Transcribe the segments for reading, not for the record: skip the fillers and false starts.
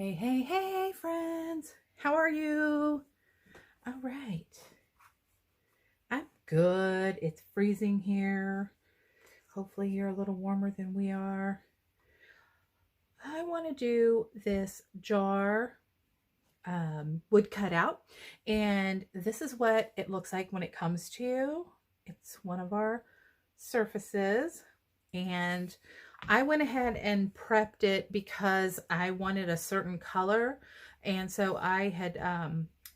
Hey, hey, hey, friends. How are you? All right. I'm good. It's freezing here. Hopefully you're a little warmer than we are. I want to do this jar wood cutout, and this is what it looks like when it comes to you. It's one of our surfaces, and I went ahead and prepped it because I wanted a certain color, and so I had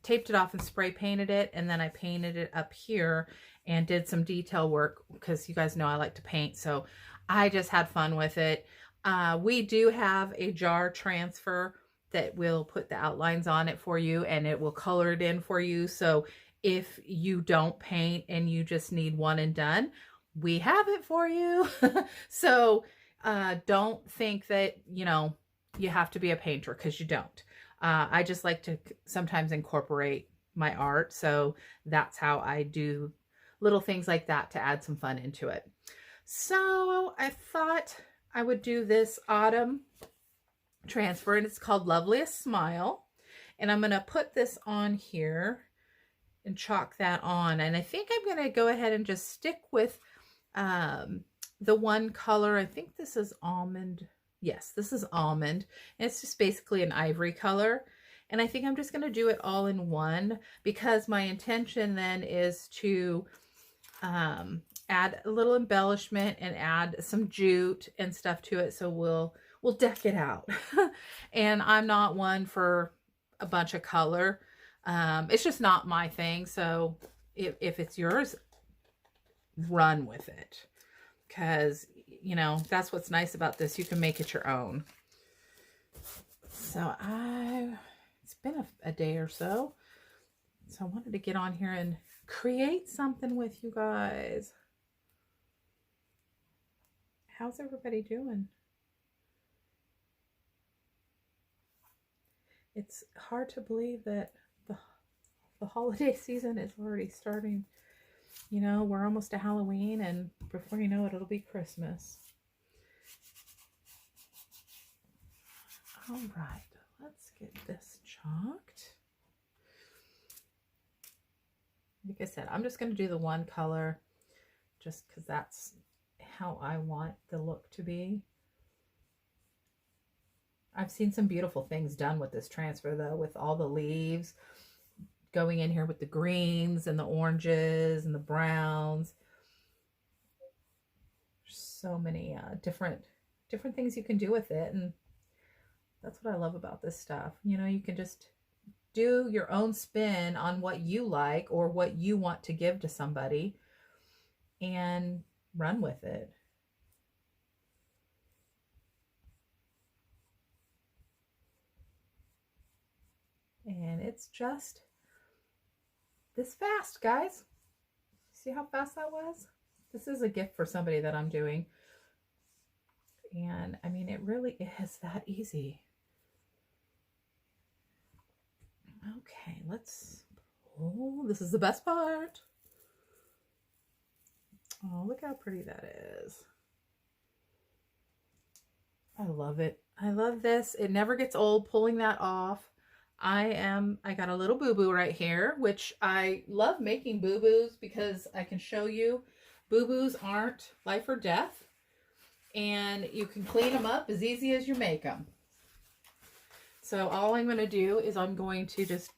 taped it off and spray painted it, and then I painted it up here and did some detail work because you guys know I like to paint, so I just had fun with it. We do have a jar transfer that will put the outlines on it for you, and it will color it in for you. So if you don't paint and you just need one and done, we have it for you. So don't think that, you have to be a painter, because you don't. I just like to sometimes incorporate my art. So that's how I do little things like that to add some fun into it. So I thought I would do this autumn transfer, and it's called Lovliest Smile. And I'm going to put this on here and chalk that on. And I think I'm going to go ahead and just stick with the one color. I think this is almond. Yes, this is almond. And it's just basically an ivory color. And I think I'm just going to do it all in one, because my intention then is to add a little embellishment and add some jute and stuff to it. So we'll deck it out. And I'm not one for a bunch of color. It's just not my thing. So if it's yours, run with it. Because, that's what's nice about this. You can make it your own. So it's been a day or so. So I wanted to get on here and create something with you guys. How's everybody doing? It's hard to believe that the holiday season is already starting. We're almost to Halloween, and before you know it, it'll be Christmas. All right, let's get this chalked. Like I said, I'm just going to do the one color just because that's how I want the look to be. I've seen some beautiful things done with this transfer, though, with all the leaves going in here with the greens and the oranges and the browns. There's so many different things you can do with it, and that's what I love about this stuff. You can just do your own spin on what you like or what you want to give to somebody and run with it. And it's just this fast, guys. See how fast that was? This is a gift for somebody that I'm doing. And I mean, it really is that easy. Okay, this is the best part. Oh, look how pretty that is. I love it. I love this. It never gets old pulling that off. I got a little boo-boo right here, which I love making boo-boos because I can show you boo-boos aren't life or death, and you can clean them up as easy as you make them. So all I'm going to do is I'm going to just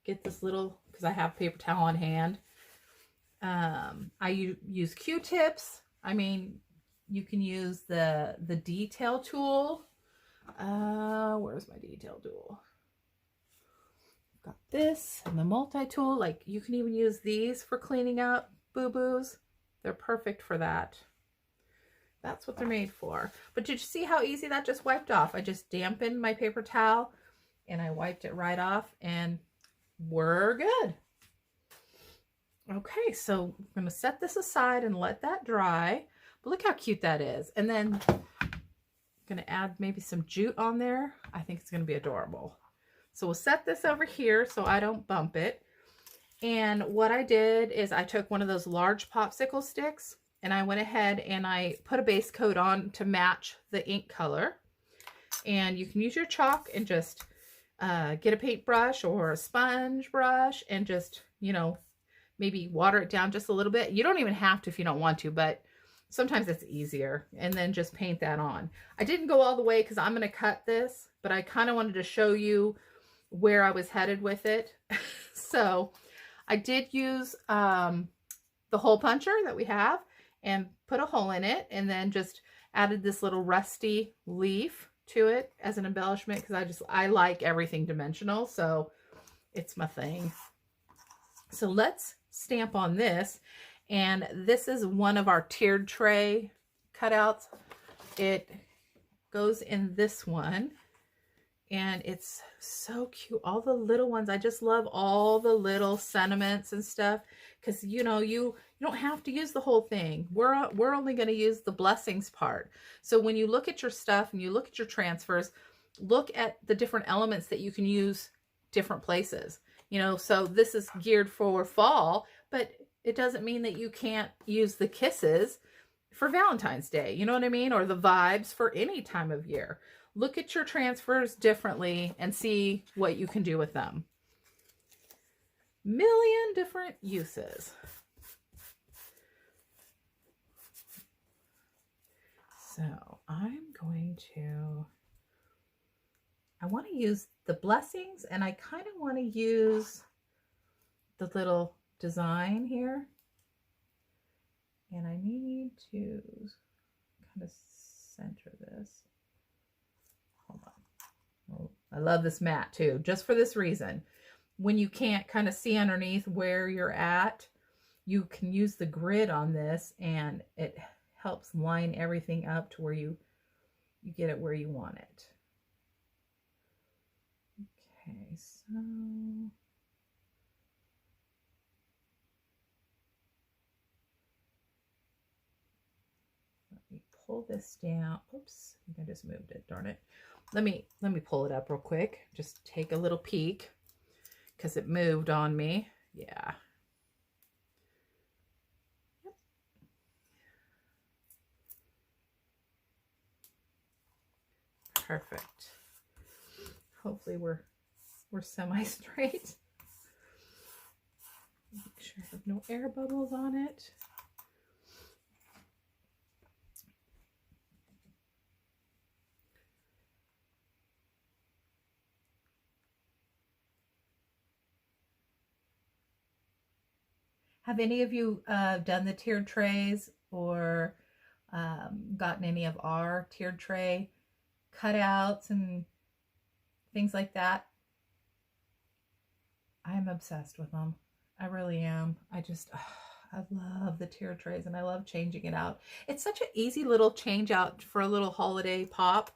get this little, because I have paper towel on hand. I use Q-tips. I mean, you can use the detail tool. Where's my detail tool? Got this and the multi-tool. Like, you can even use these for cleaning up boo-boos. They're perfect for that. That's what they're made for. But did you see how easy that just wiped off? I just dampened my paper towel and I wiped it right off, and we're good. Okay, so I'm going to set this aside and let that dry. But look how cute that is. And then I'm going to add maybe some jute on there. I think it's going to be adorable. So we'll set this over here so I don't bump it. And what I did is I took one of those large popsicle sticks, and I went ahead and I put a base coat on to match the ink color. And you can use your chalk and just get a paintbrush or a sponge brush and just, you know, maybe water it down just a little bit. You don't even have to if you don't want to, but sometimes it's easier. And then just paint that on. I didn't go all the way because I'm going to cut this, but I kind of wanted to show you where I was headed with it. So I did use the hole puncher that we have and put a hole in it, and then just added this little rusty leaf to it as an embellishment because I like everything dimensional, so it's my thing. So let's stamp on this, and this is one of our tiered tray cutouts. It goes in this one, and it's so cute. All the little ones, I just love all the little sentiments and stuff, because you know, you don't have to use the whole thing. We're only going to use the blessings part. So when you look at your stuff and you look at your transfers, look at the different elements that you can use different places. You know, so this is geared for fall, but it doesn't mean that you can't use the kisses for Valentine's Day. You know what I mean? Or the vibes for any time of year. Look at your transfers differently and see what you can do with them. Million different uses. So I'm going to, I want to use the blessings, and I kind of want to use the little design here. And I need to kind of center this. Hold on. Oh, I love this mat too, just for this reason. When you can't kind of see underneath where you're at, you can use the grid on this, and it helps line everything up to where you get it where you want it. Okay, so let me pull this down. Oops, I think I just moved it, darn it. Let me pull it up real quick. Just take a little peek because it moved on me. Yeah. Perfect. Hopefully we're semi-straight. Make sure I have no air bubbles on it. Have any of you done the tiered trays or gotten any of our tiered tray cutouts and things like that? I am obsessed with them. I really am. I love the tiered trays, and I love changing it out. It's such an easy little change out for a little holiday pop.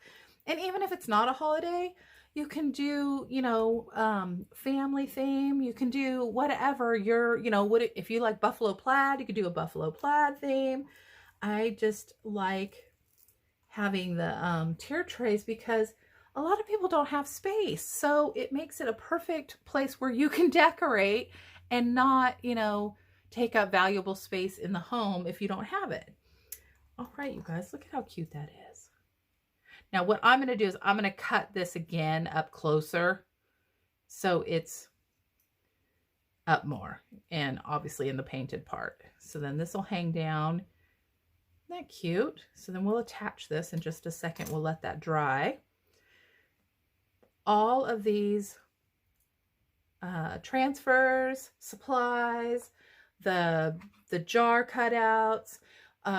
And even if it's not a holiday, you can do, you know, family theme. You can do whatever you're, you know, if you like buffalo plaid, you could do a buffalo plaid theme. I just like having the tiered trays because a lot of people don't have space. So it makes it a perfect place where you can decorate and not, you know, take up valuable space in the home if you don't have it. All right, you guys, look at how cute that is. Now what I'm going to do is I'm going to cut this again up closer so it's up more, and obviously in the painted part. So then this will hang down. Isn't that cute? So then we'll attach this in just a second. We'll let that dry. All of these transfers, supplies, the jar cutouts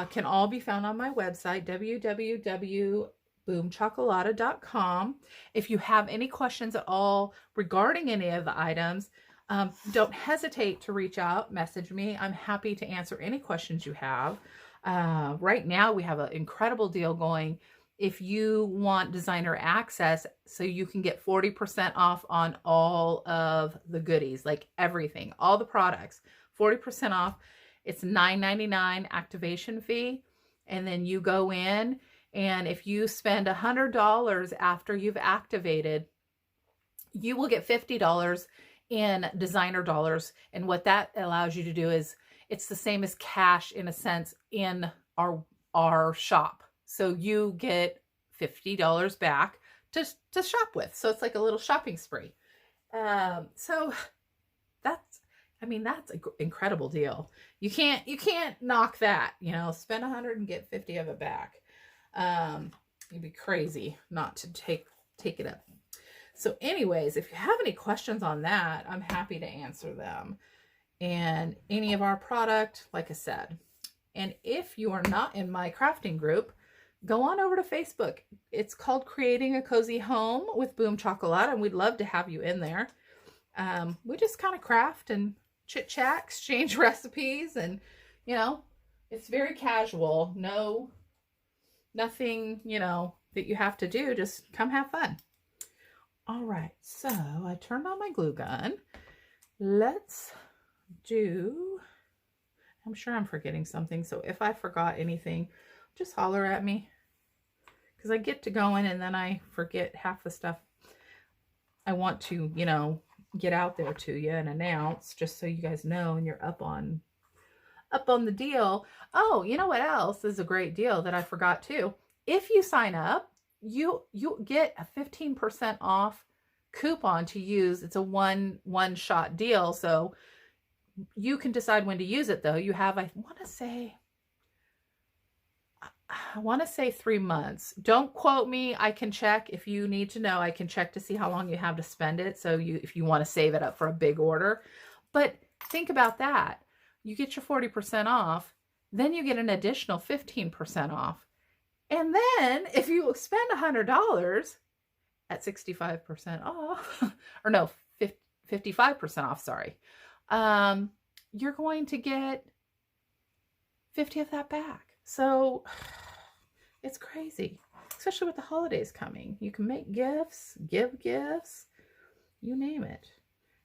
can all be found on my website, www.boomchocolata.com. If you have any questions at all regarding any of the items, don't hesitate to reach out, message me. I'm happy to answer any questions you have. Right now we have an incredible deal going. If you want designer access, so you can get 40% off on all of the goodies, like everything, all the products, 40% off. It's $9.99 activation fee. And then you go in, and if you spend $100 after you've activated, you will get $50 in designer dollars. And what that allows you to do is, it's the same as cash in a sense in our shop. So you get $50 back to shop with. So it's like a little shopping spree. So that's, I mean, that's an incredible deal. You can't knock that, you know, spend 100 and get 50 of it back. You'd be crazy not to take it up. So anyways, if you have any questions on that, I'm happy to answer them. And any of our product, like I said. And if you are not in my crafting group, go on over to Facebook. It's called Creating a Cozy Home with Boom Chocolate, and we'd love to have you in there. We just kind of craft and chit chat, exchange recipes, and you know, it's very casual. Nothing, you know, that you have to do. Just come have fun. All right, so I turned on my glue gun. Let's do, I'm sure I'm forgetting something, so if I forgot anything, just holler at me, because I get to going and then I forget half the stuff I want to, you know, get out there to you and announce, just so you guys know and you're up on the deal. Oh, you know what else is a great deal that I forgot too? If you sign up, you get a 15% off coupon to use. It's a one shot deal, so you can decide when to use it though. You have, I want to say 3 months. Don't quote me. I can check if you need to know. I can check to see how long you have to spend it. So if you want to save it up for a big order. But think about that. You get your 40% off, then you get an additional 15% off. And then if you spend $100 at 65% off, or no, 55% off, sorry, you're going to get 50 of that back. So it's crazy, especially with the holidays coming. You can make gifts, give gifts, you name it.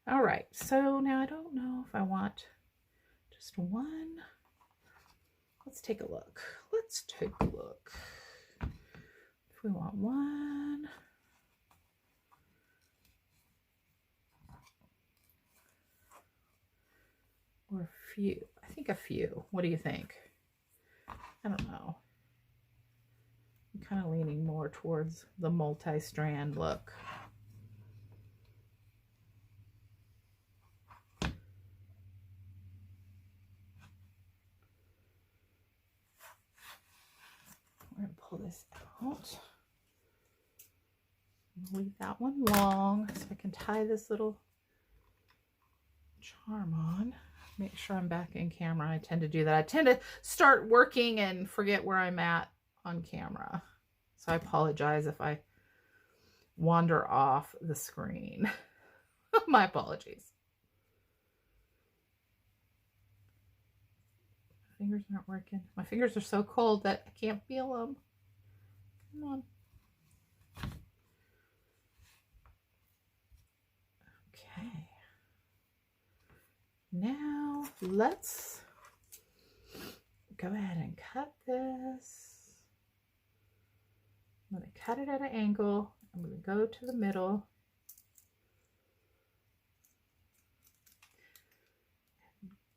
All right, so now I don't know if I want just one. Let's take a look. If we want one. Or a few. I think a few. What do you think? I don't know. I'm kind of leaning more towards the multi-strand look. We're going to pull this out. Leave that one long so I can tie this little charm on. Make sure I'm back in camera. I tend to do that. I tend to start working and forget where I'm at on camera. So I apologize if I wander off the screen. My apologies. My fingers aren't working. My fingers are so cold that I can't feel them. Come on. Okay. Now let's go ahead and cut this. I'm going to cut it at an angle. I'm going to go to the middle.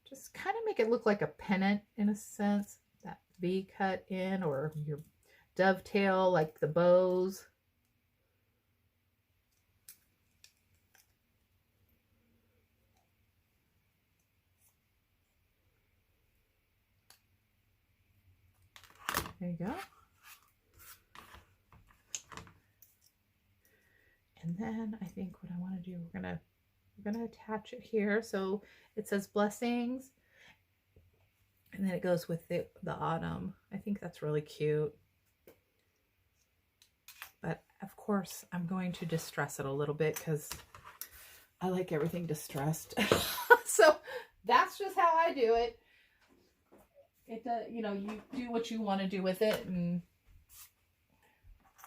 Just kind of make it look like a pennant in a sense. That V cut in, or your dovetail like the bows. There you go. And then I think what I want to do, we're gonna attach it here. So it says blessings, and then it goes with the autumn. I think that's really cute. But of course, I'm going to distress it a little bit because I like everything distressed. So that's just how I do it. It does, you know, you do what you want to do with it, and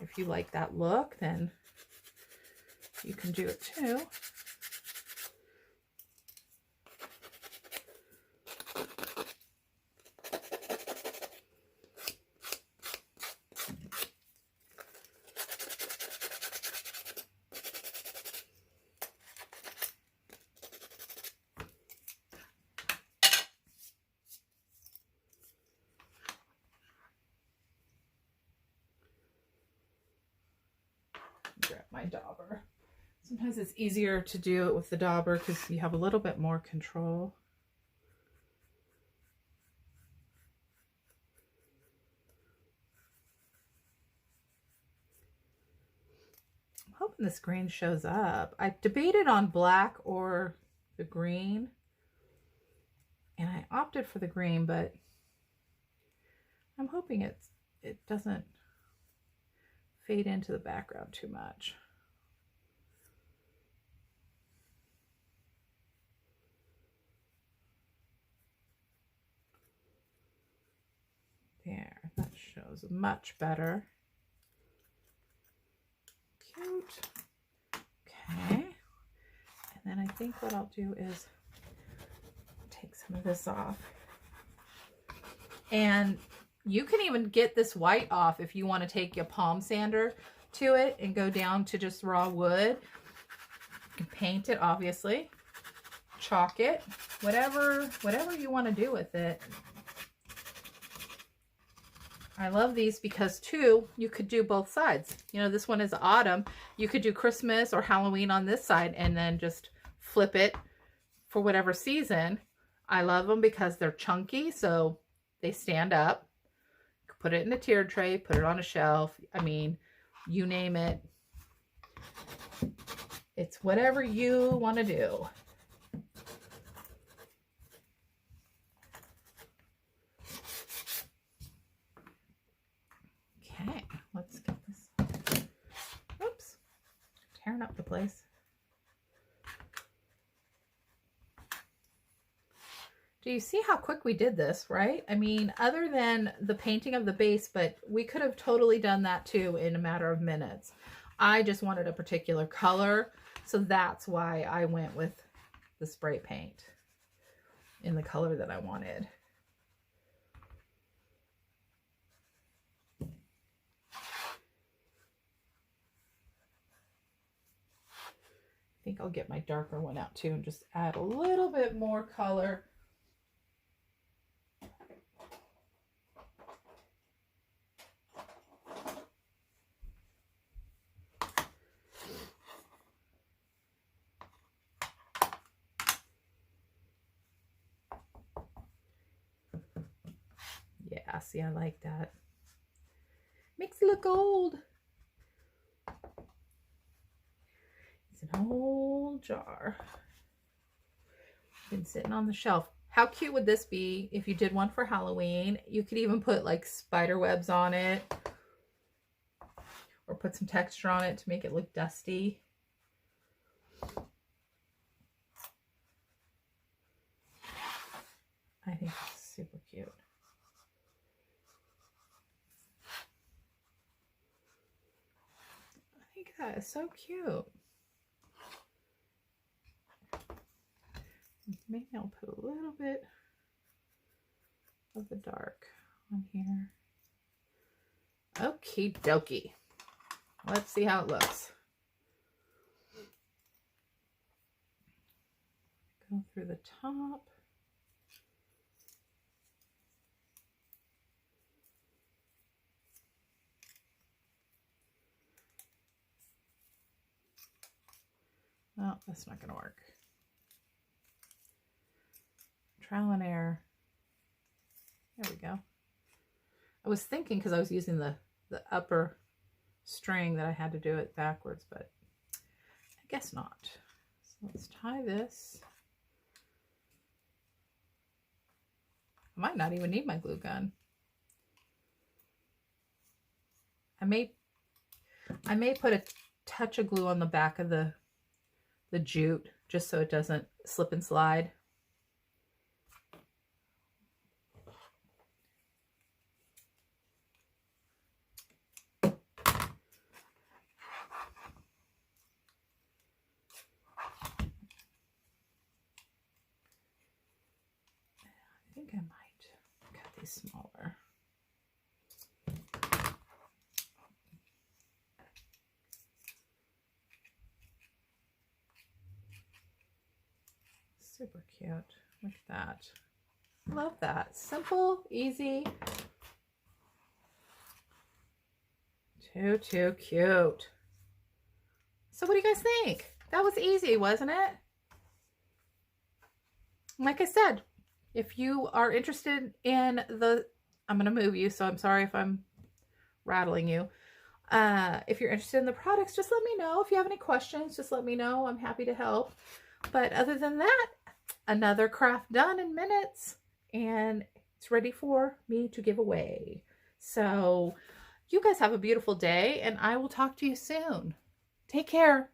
if you like that look, then you can do it too. my dauber. Sometimes it's easier to do it with the dauber because you have a little bit more control. I'm hoping this green shows up. I debated on black or the green, and I opted for the green, but I'm hoping it doesn't fade into the background too much. There, that shows much better. Cute. Okay. And then I think what I'll do is take some of this off. And you can even get this white off if you want to take your palm sander to it and go down to just raw wood. You can paint it, obviously. Chalk it. Whatever you want to do with it. I love these because, too, you could do both sides. You know, this one is autumn. You could do Christmas or Halloween on this side and then just flip it for whatever season. I love them because they're chunky, so they stand up. You could put it in a tiered tray, put it on a shelf. I mean, you name it. It's whatever you want to do. Okay, let's get this. Oops, tearing up the place. Do you see how quick we did this, right? I mean, other than the painting of the base, but we could have totally done that too in a matter of minutes. I just wanted a particular color, so that's why I went with the spray paint in the color that I wanted. I think I'll get my darker one out too and just add a little bit more color. Yeah, see, I like that. Makes it look old. It's an old jar. Been sitting on the shelf. How cute would this be if you did one for Halloween? You could even put like spider webs on it or put some texture on it to make it look dusty. I think it's super cute. I think that is so cute. Maybe I'll put a little bit of the dark on here. Okie dokie. Let's see how it looks. Go through the top. Oh, that's not going to work. Trial and error. There we go. I was thinking because I was using the upper string that I had to do it backwards, but I guess not. So let's tie this. I might not even need my glue gun. I may put a touch of glue on the back of the jute just so it doesn't slip and slide. I think I might cut these smaller. Super cute. Look at that. Love that. Simple, easy. Too cute. So what do you guys think? That was easy, wasn't it? Like I said, if you are interested in the, I'm going to move you, so I'm sorry if I'm rattling you. If you're interested in the products, just let me know. If you have any questions, just let me know. I'm happy to help. But other than that, another craft done in minutes, and it's ready for me to give away. So you guys have a beautiful day, and I will talk to you soon. Take care.